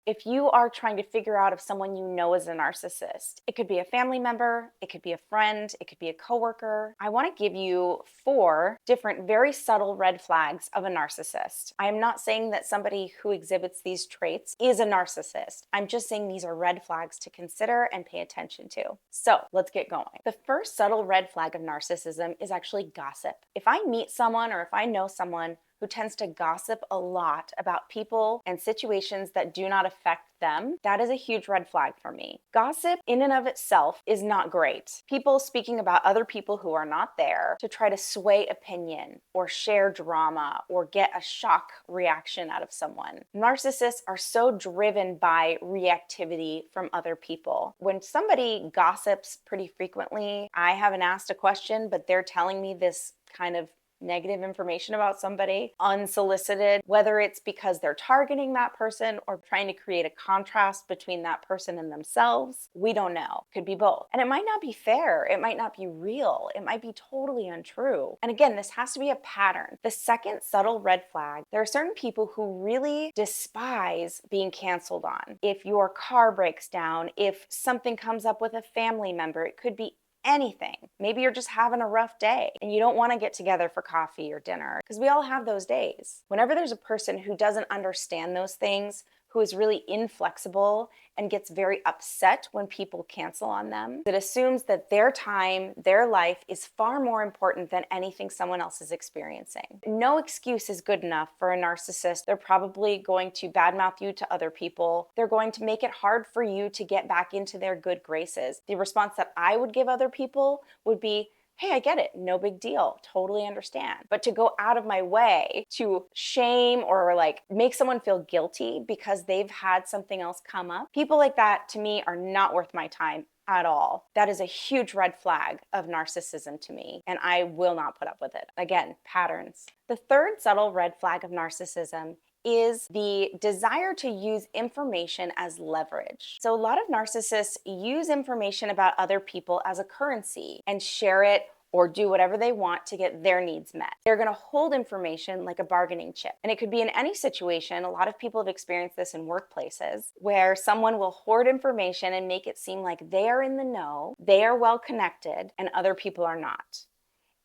If you are trying to figure out if someone you know is a narcissist, it could be a family member, it could be a friend, it could be a coworker. I want to give you 4 different, very subtle red flags of a narcissist. I am not saying that somebody who exhibits these traits is a narcissist. I'm just saying these are red flags to consider and pay attention to. So let's get going. The first subtle red flag of narcissism is actually gossip. If I meet someone or if I know someone who tends to gossip a lot about people and situations that do not affect them, that is a huge red flag for me. Gossip in and of itself is not great. People speaking about other people who are not there to try to sway opinion or share drama or get a shock reaction out of someone. Narcissists are so driven by reactivity from other people. When somebody gossips pretty frequently, I haven't asked a question, but they're telling me this kind of negative information about somebody unsolicited, whether it's because they're targeting that person or trying to create a contrast between that person and themselves. We don't know. Could be both. And it might not be fair. It might not be real. It might be totally untrue. And again, this has to be a pattern. The second subtle red flag, there are certain people who really despise being canceled on. If your car breaks down, if something comes up with a family member, it could be anything. Maybe you're just having a rough day and you don't want to get together for coffee or dinner, because we all have those days. Whenever there's a person who doesn't understand those things, who is really inflexible and gets very upset when people cancel on them, that assumes that their time, their life is far more important than anything someone else is experiencing. No excuse is good enough for a narcissist. They're probably going to badmouth you to other people. They're going to make it hard for you to get back into their good graces. The response that I would give other people would be, hey, I get it, no big deal, totally understand. But to go out of my way to shame or like make someone feel guilty because they've had something else come up, people like that to me are not worth my time at all. That is a huge red flag of narcissism to me, and I will not put up with it. Again, patterns. The third subtle red flag of narcissism is the desire to use information as leverage. So a lot of narcissists use information about other people as a currency and share it or do whatever they want to get their needs met. They're going to hold information like a bargaining chip. And it could be in any situation. A lot of people have experienced this in workplaces where someone will hoard information and make it seem like they are in the know, they are well connected, and other people are not.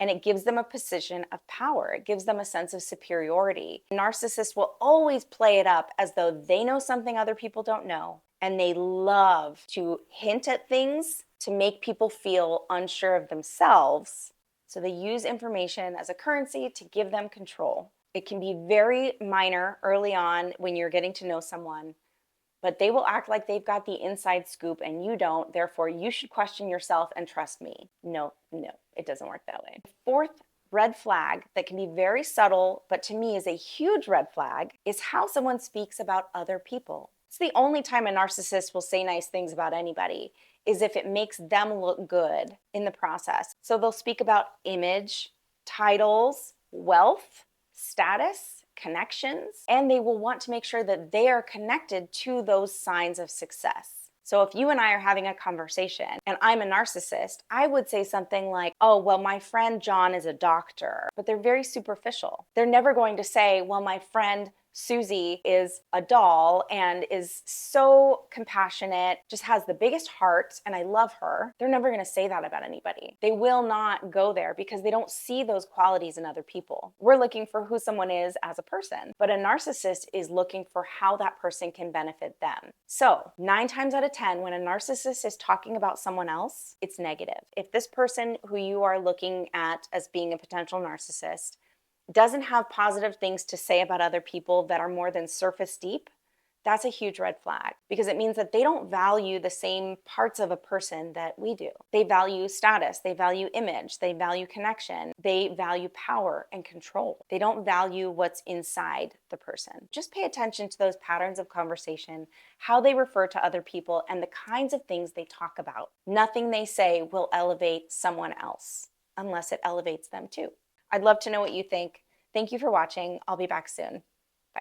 And it gives them a position of power. It gives them a sense of superiority. Narcissists will always play it up as though they know something other people don't know. And they love to hint at things to make people feel unsure of themselves. So they use information as a currency to give them control. It can be very minor early on when you're getting to know someone, but they will act like they've got the inside scoop and you don't. Therefore, you should question yourself and trust me. No, it doesn't work that way. The fourth red flag that can be very subtle, but to me is a huge red flag, is how someone speaks about other people. It's the only time a narcissist will say nice things about anybody is if it makes them look good in the process. So they'll speak about image, titles, wealth, status, connections, and they will want to make sure that they are connected to those signs of success. So if you and I are having a conversation and I'm a narcissist, I would say something like, oh, well, my friend John is a doctor, but they're very superficial. They're never going to say, well, my friend Susie is a doll and is so compassionate, just has the biggest heart, and I love her. They're never going to say that about anybody. They will not go there because they don't see those qualities in other people. We're looking for who someone is as a person, but a narcissist is looking for how that person can benefit them. So 9 times out of 10, when a narcissist is talking about someone else, it's negative. If this person who you are looking at as being a potential narcissist doesn't have positive things to say about other people that are more than surface deep, that's a huge red flag, because it means that they don't value the same parts of a person that we do. They value status, they value image, they value connection, they value power and control. They don't value what's inside the person. Just pay attention to those patterns of conversation, how they refer to other people, and the kinds of things they talk about. Nothing they say will elevate someone else unless it elevates them too. I'd love to know what you think. Thank you for watching. I'll be back soon. Bye.